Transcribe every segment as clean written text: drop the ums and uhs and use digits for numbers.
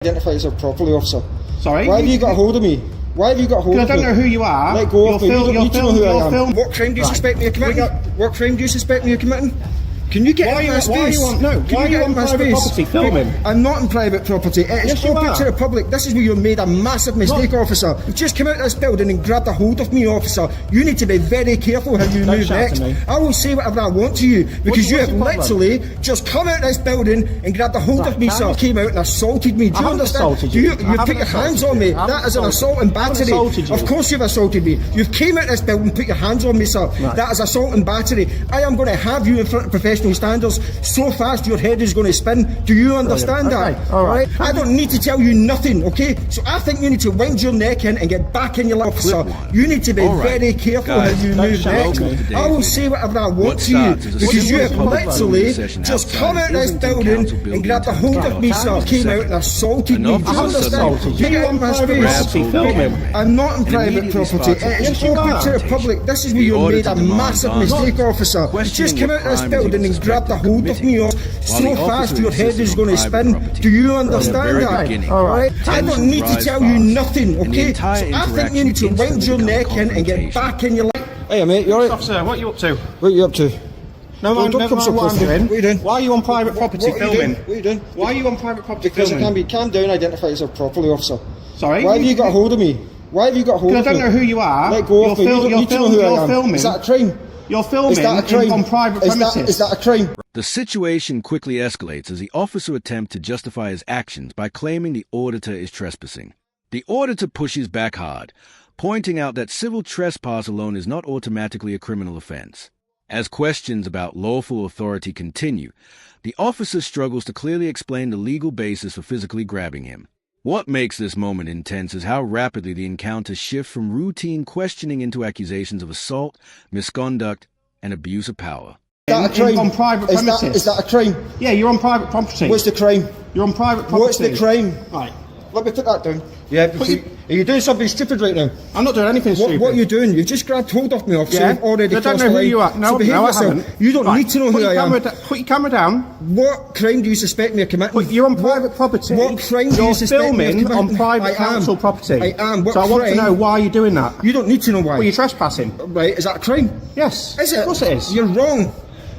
Identify yourself properly, officer. Sorry? Why have you got a hold of me? Why have you got a hold of me? I don't know who you are. Let go of me. You don't need to know who I am. What crime do you Right. suspect me of committing? What crime do you suspect me of committing? Can you get in my space? Why are you on private property filming? I'm not in private property. It's open to the public. This is where you made a massive mistake, officer. You've just come out of this building and grabbed a hold of me, officer. You need to be very careful how you move next. I will say whatever I want to you because you have literally just come out of this building and grabbed a hold of me, sir. Came out and assaulted me. Do you understand? You put your hands on me. That is an assault and battery. Of course you've assaulted me. You've came out of this building and put your hands on me, sir. That is assault and battery. I am going to have you in front of professional standards so fast your head is going to spin. Do you understand that? All right. I don't need to tell you nothing, okay? So I think you need to wind your neck in and get back in your life, officer. You need to be very careful how you move next. I will say whatever I want to you because you have literally just come out of this building and grabbed a hold of me, sir. Came out and assaulted me. Do you understand? You get in my space. I'm not in private property. It's open to the public. This is where you made a massive mistake, officer. You just came out of this building and grabbed a hold of me so fast your head is going to spin. Do you understand that? Alright? I don't need to tell you nothing, okay? So I think you need to wind your neck in and get back in your life. Hey mate, you alright? Officer, what are you up to? What are you up to? No mind what I'm doing. What are you doing? Why are you on private property filming? What are you doing? Why are you on private property because filming? Because it can be. Calm down, identify yourself properly, officer. Sorry? Why have you got a hold of me? Why have you got a hold of me? I don't know who you are. Let go of me. You don't need to know who I am. Filming. Is that a crime? You're filming on private premises. Is that a crime? The situation quickly escalates as the officer attempts to justify his actions by claiming the auditor is trespassing. The auditor pushes back hard, pointing out that civil trespass alone is not automatically a criminal offense. As questions about lawful authority continue, the officer struggles to clearly explain the legal basis for physically grabbing him. What makes this moment intense is how rapidly the encounter shifts from routine questioning into accusations of assault, misconduct, and abuse of power. Is that a crime? On private premises. Is that a crime? Yeah, you're on private property. What's the crime? You're on private property. What's the crime? Right. Let me put that down. Yeah, are you doing something stupid right now? I'm not doing anything stupid. What are you doing? You've just grabbed hold of me, officer. Yeah. You've already I don't know who you are. No, so I haven't. You don't need to know who I am. Put your camera down. What crime do you suspect me of committing? You're on private property. What crime do you suspect me of committing? You're filming on private council property. I am. So I want to know why you're doing that. You don't need to know why. Well, you're trespassing. Right, is that a crime? Yes. Is it? Of course it is. You're wrong.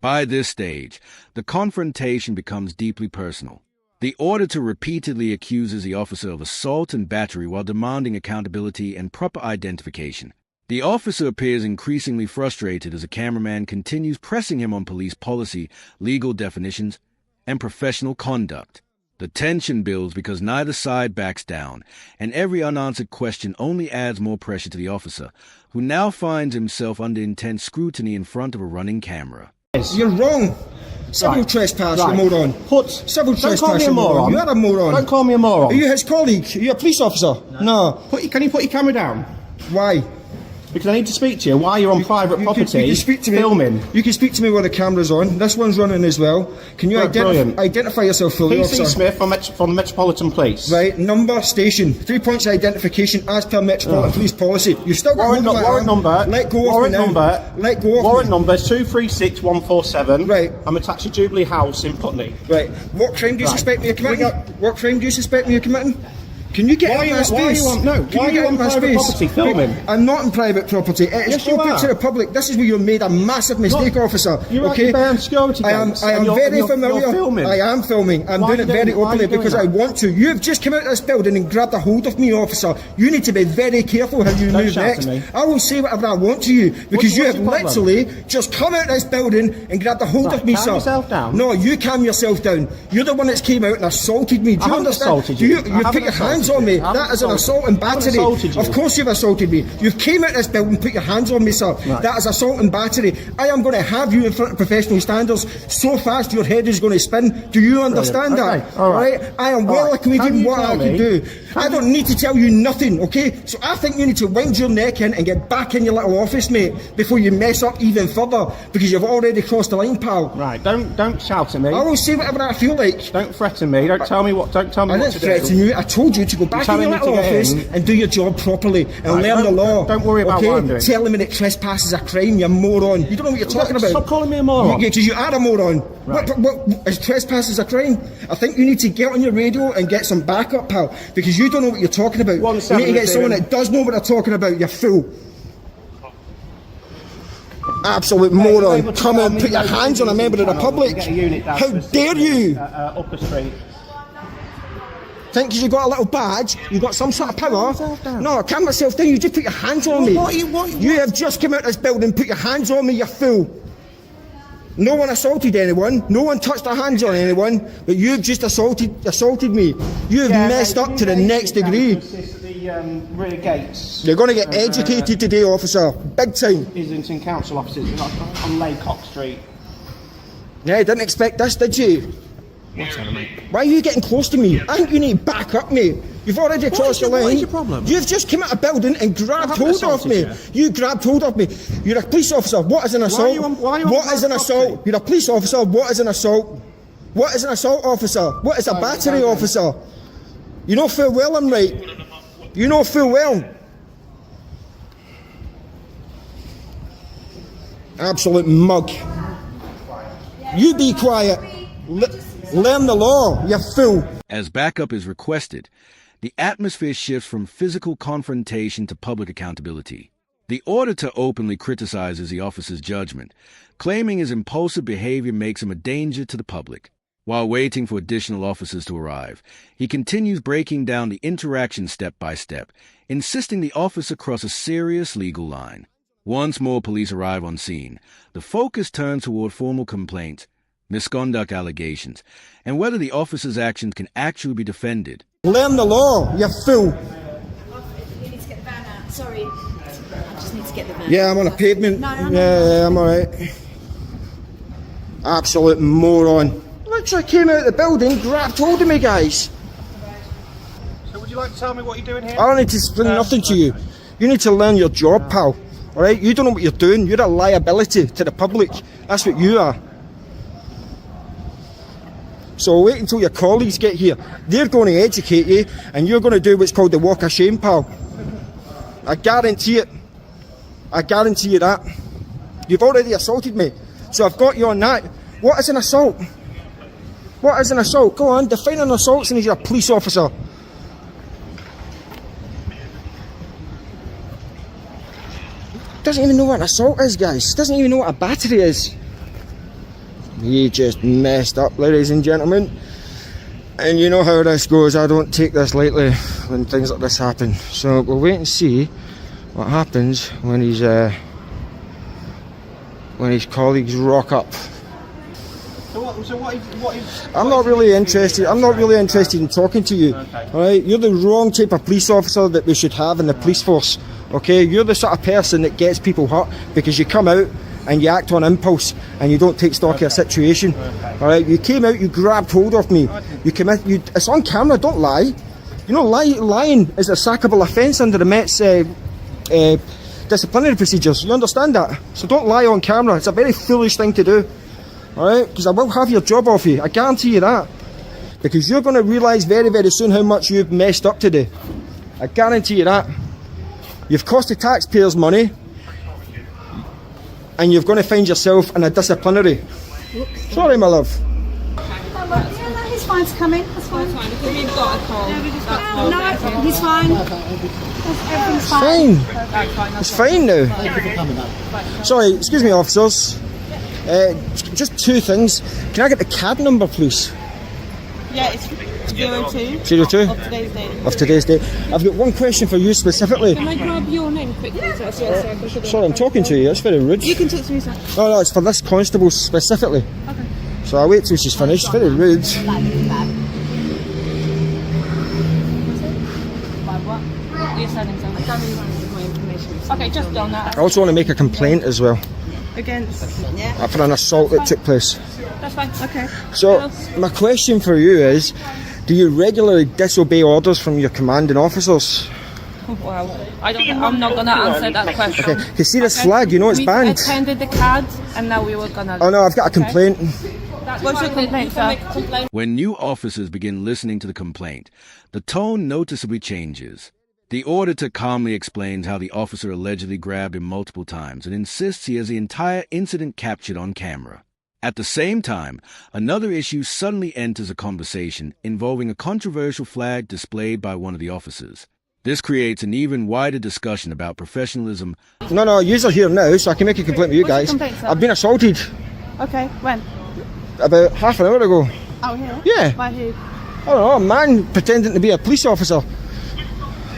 By this stage, the confrontation becomes deeply personal. The auditor repeatedly accuses the officer of assault and battery while demanding accountability and proper identification. The officer appears increasingly frustrated as the cameraman continues pressing him on police policy, legal definitions, and professional conduct. The tension builds because neither side backs down, and every unanswered question only adds more pressure to the officer, who now finds himself under intense scrutiny in front of a running camera. You're wrong. Civil trespass, you moron. Civil trespass, you moron. You're a moron. Don't call me a moron. Are you his colleague? Are you a police officer? No. Can you put your camera down? Why? Because I need to speak to you. Why you're on private property you can speak to me, filming. You can speak to me while the camera's on. This one's running as well. Can you identify yourself fully, officer? PC Smith from the Metropolitan Police. Right, number, station. 3 points of identification as per Metropolitan Police policy. You've still got warrant number. Let go of me now. Let go of me. Warrant number 236147. Right. I'm attached to Jubilee House in Putney. Right. What crime do you suspect me of committing? What crime do you suspect me of committing? Can you get in my space? Why are you on private property filming? I'm not in private property. It's open to the public. This is where you made a massive mistake, officer. You're okay? Security I am very familiar. I am filming. I'm doing it very openly because I want to. You've just come out of this building and grabbed a hold of me, officer. You need to be very careful how you move next. I will say whatever I want to you because you have literally just come out of this building and grabbed a hold of me, sir. Calm yourself down. No, you calm yourself down. You're the one that's came out and assaulted me. Do you understand? You put your hands on me. That is an assault and battery. Of course you've assaulted me. You've came out of this building and put your hands on me, sir. That is assault and battery. I am going to have you in front of professional standards so fast your head is going to spin. Do you understand that? Alright? I am well acquainted with what I can do. I don't need to tell you nothing, okay? So I think you need to wind your neck in and get back in your little office, mate, before you mess up even further, because you've already crossed the line, pal. Right, don't shout at me. I will say whatever I feel like. Don't threaten me. Don't tell me what to do. I didn't threaten you. I told you to go back in telling your me to little get office in? and do your job properly and Right, learn the law. don't worry about okay? what I'm doing. Telling me that trespass is a crime, you moron. You don't know what you're talking about. Stop calling me a moron. Because you are a moron. Right. What is trespass is a crime? I think you need to get on your radio and get some backup, pal, because you don't know what you're talking about. You need to get someone that does know what they're talking about, you fool. Absolute moron. Come and put your hands on a member of the public. How dare you? Upper Street. Think 'cause you got a little badge, you got some sort of power? No, calm myself down, you just put your hands on me. You have just come out of this building and put your hands on me, you fool. No one assaulted anyone, no one touched their hands on anyone, but you've just assaulted me. You've messed up to the next degree. Rear gates. You're going to get educated today, officer. Big time. Islington Council offices on Laycock Street. Yeah, you didn't expect this, did you? Why are you getting close to me? I think you need to back up, mate. You've already crossed your line. What is your problem? You've just come out of a building and grabbed hold of me. You grabbed hold of me. You're a police officer. What is an assault? What is an assault? You're a police officer. What is an assault? What is an assault officer? What is a battery officer? You know full well I'm right. You know full well. Absolute mug. You be quiet. Learn the law, you fool. As backup is requested, the atmosphere shifts from physical confrontation to public accountability. The auditor openly criticizes the officer's judgment, claiming his impulsive behavior makes him a danger to the public. While waiting for additional officers to arrive, he continues breaking down the interaction step by step, insisting the officer cross a serious legal line. Once more police arrive on scene, the focus turns toward formal complaints, misconduct allegations, and whether the officer's actions can actually be defended. Learn the law, you fool. You need to get the van out. Sorry. I just need to get the van. Yeah, I'm on a pavement. No, Yeah, I'm alright. Absolute moron. Literally came out of the building, grabbed hold of me, guys. So would you like to tell me what you're doing here? I don't need to explain nothing to you. You need to learn your job, pal. Alright? You don't know what you're doing. You're a liability to the public. That's what you are. So wait until your colleagues get here. They're going to educate you, and you're going to do what's called the walk of shame, pal. I guarantee it. I guarantee you that. You've already assaulted me, so I've got you on that. What is an assault? What is an assault? Go on, define an assault since you're a police officer. Doesn't even know what an assault is, guys. Doesn't even know what a battery is. He just messed up, ladies and gentlemen. And you know how this goes. I don't take this lightly when things like this happen. So we'll wait and see what happens when his colleagues rock up. So what is I'm not really interested. I'm not really interested in talking to you. Okay. All right, you're the wrong type of police officer that we should have in the police force. Okay, you're the sort of person that gets people hurt because you come out and you act on impulse and you don't take stock of a situation. All right, you came out, you grabbed hold of me. You came out. It's on camera. Don't lie. You know, lying is a sackable offence under the Met's disciplinary procedures. You understand that? So don't lie on camera. It's a very foolish thing to do. Alright, because I will have your job off you, I guarantee you that. Because you're going to realise very, very soon how much you've messed up today. I guarantee you that. You've cost the taxpayers money, and you're going to find yourself in a disciplinary. Sorry, my love. Yeah, no, he's fine to come in. That's fine. We've got a call. No, he's fine. Everything's fine. It's fine now. Sorry, excuse me, officers. Just two things. Can I get the card number, please? Yeah, it's 02 02? of today's date. Of today's date. I've got one question for you specifically. Can I grab your name quickly? So I can put it Sorry, I'm talking to you. That's very rude. You can talk to me, sir. No, it's for this constable specifically. Okay. So I'll wait till she's finished. Very rude. By what? You're sending something. I don't really want to give my information. Okay, just done that. I also want to make a complaint as well Against. Yeah. for an assault that took place. That's fine. Okay. So my question for you is, do you regularly disobey orders from your commanding officers? Wow. I'm not gonna answer that question. Okay, you see this flag, you know it's We banned. attended the CAD and now we were gonna. Oh no, I've got a complaint. What's your complaint, sir? When new officers begin listening to the complaint, the tone noticeably changes. The auditor calmly explains how the officer allegedly grabbed him multiple times and insists he has the entire incident captured on camera. At the same time, another issue suddenly enters a conversation involving a controversial flag displayed by one of the officers. This creates an even wider discussion about professionalism. No, yous are here now, so I can make a complaint with you What's guys. your complaint, sir? I've been assaulted Okay, when? about half an hour ago. Out here? Yeah. By who? I don't know, a man pretending to be a police officer.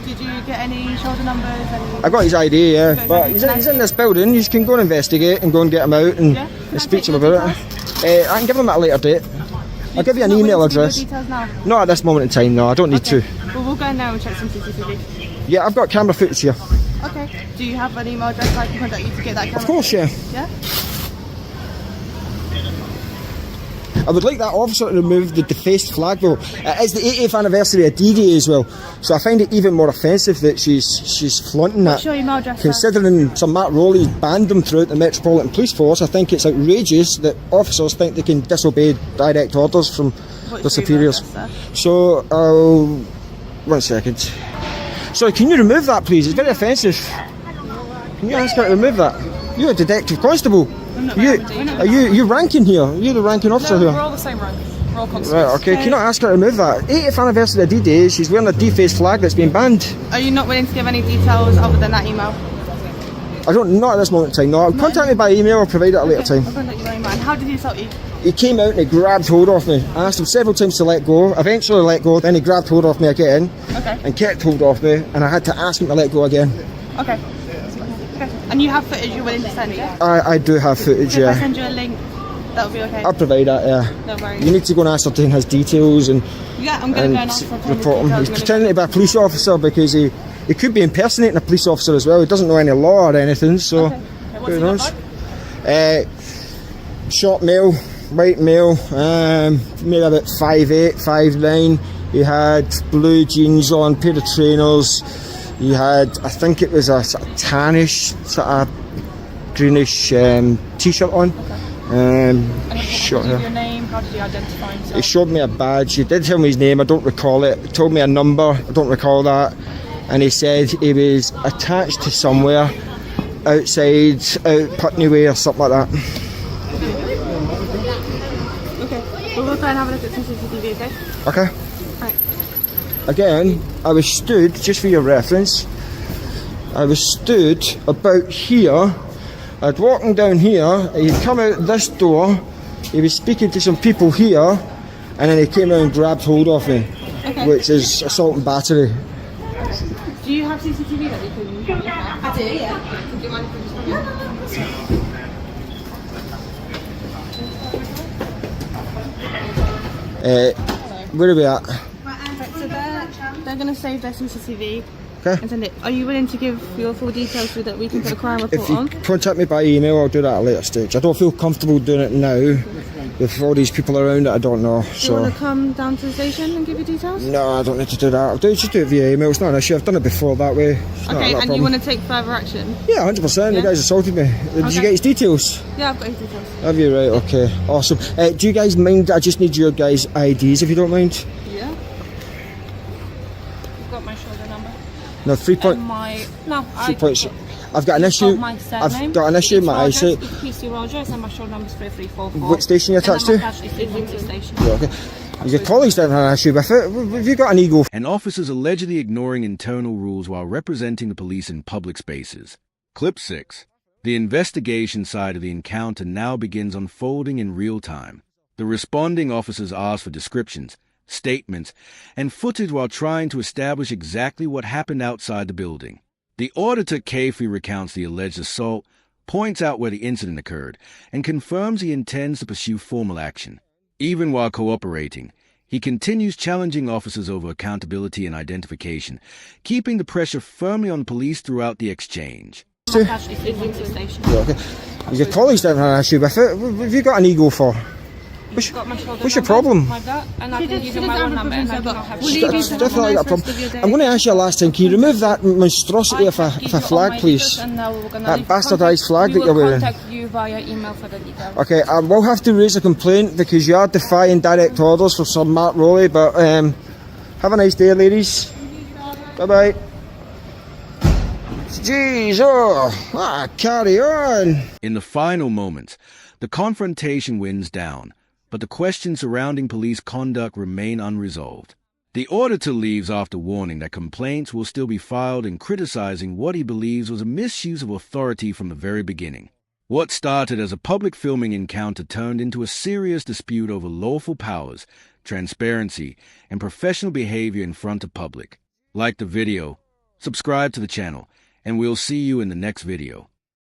Did you get any shoulder numbers? Any... I got his ID, yeah. his But ID. he's in this building, you can go and investigate and go and get him out and, Yeah? Can I and speak take to him your about it. I can give him at a later date. I'll give you an Not email willing to give address. your details now? Not at this moment in time, no, I don't need Okay. to. Well, we'll go in now and check some CCTV. Yeah, I've got camera footage here. Okay. Do you have an email address so I can contact you to get that camera? Of course, yeah. Yeah? I would like that officer to remove the defaced flag though. It is the 80th anniversary of D-Day as well, so I find it even more offensive that she's flaunting What's that. your email address, sir? Considering Sir Matt Rowley's banned them throughout the Metropolitan Police Force, I think it's outrageous that officers think they can disobey direct orders from What's their your email superiors. address, sir? So, 1 second. Sorry, can you remove that please? It's very offensive. Can you ask her to remove that? You're a detective constable. You're ranking here. You're the ranking officer here. We're all the same rank. We're all constables. Right, okay. Can you not ask her to remove that? 80th anniversary of D-Day, she's wearing a defaced flag that's been banned. Are you not willing to give any details other than that email? Not at this moment in time, no. Contact me by email, I'll provide it at a later time. I'll contact you by email. And how did he assault you? He came out and he grabbed hold of me. I asked him several times to let go, eventually let go, then he grabbed hold of me again Okay. and kept hold of me, and I had to ask him to let go again. Okay. And you have footage you're willing to send, yeah? I do have footage, If I yeah. send you a link, that'll be okay? I'll provide that, yeah. No worries. You need to go and ascertain his details and Yeah, I'm going to go and ask for report him. He's pretending to be a police officer because he could be impersonating a police officer as well. He doesn't know any law or anything, so Okay. who knows? Short male, white male, maybe about 5'8", 5'9". He had blue jeans on, pair of trainers. He had, I think it was a sort of tannish, sort of greenish t-shirt on. Short hair. Your name? How did you identify himself? He showed me a badge. He did tell me his name. I don't recall it. He told me a number. I don't recall that. And he said he was attached to somewhere outside, out Putney Way or something like that. Okay. Well, we'll try and have a look at some CCTV, okay? Okay. Right. Again, I was stood, just for your reference, I was stood about here. I'd walking down here, he'd come out this door, he was speaking to some people here, and then he came out and grabbed hold of me, Okay. which is assault and battery. Do you have CCTV that you can look at? I do, yeah. Do you mind if we just run it? Where are we at? Right, so they're going to save their CCTV Okay. and send it. Are you willing to give your full details so that we can put a crime report If you on? contact me by email, I'll do that at a later stage. I don't feel comfortable doing it now with all these people around that I don't know. Do you So want to come down to the station and give your details? no, I don't need to do that. Just do it via email. It's not an issue. I've done it before that way. It's not Okay, a and problem. you want to take further action? Yeah, 100%. The Yeah? guys assaulted me. Did you Okay. get his details? Yeah, I've got his details. Have you? Right, okay. Awesome. Do you guys mind? I just need your guys' IDs if you don't mind. Yeah? You've got my shoulder number. No, 3 point. No, 3 points. I've got an It's issue. called my surname. I've got an issue with my eyesight. It's PC Rogers and my shoulder number is 3344. What station are you attached to? Islington Station. Yeah, okay. Your colleagues don't have an issue with it. Have you got an ego? And officers allegedly ignoring internal rules while representing the police in public spaces. Clip 6. The investigation side of the encounter now begins unfolding in real time. The responding officers ask for descriptions, statements, and footage while trying to establish exactly what happened outside the building. The auditor carefully recounts the alleged assault, points out where the incident occurred, and confirms he intends to pursue formal action. Even while cooperating, he continues challenging officers over accountability and identification, keeping the pressure firmly on police throughout the exchange. Islington Station. Yeah, okay. Your colleagues don't have an issue with it. Have you got an ego for? You've got my shoulder What's your number, problem? Like that, and I can give She you doesn't my have own a number, and I do problem, not have but a we'll shoulder leave you It's to number. definitely got a the rest of problem. your day. I'm going to ask you last time, can you remove that monstrosity of a flag, please? That bastardised flag that you're wearing. you via email for the details. Okay, I will have to raise a complaint because you are defying direct orders for Sir Matt Rowley, but have a nice day, ladies. Bye-bye. Jeez, carry on. In the final moments, the confrontation winds down, but the questions surrounding police conduct remain unresolved. The auditor leaves after warning that complaints will still be filed and criticizing what he believes was a misuse of authority from the very beginning. What started as a public filming encounter turned into a serious dispute over lawful powers, transparency, and professional behavior in front of public. Like the video, subscribe to the channel, and we'll see you in the next video.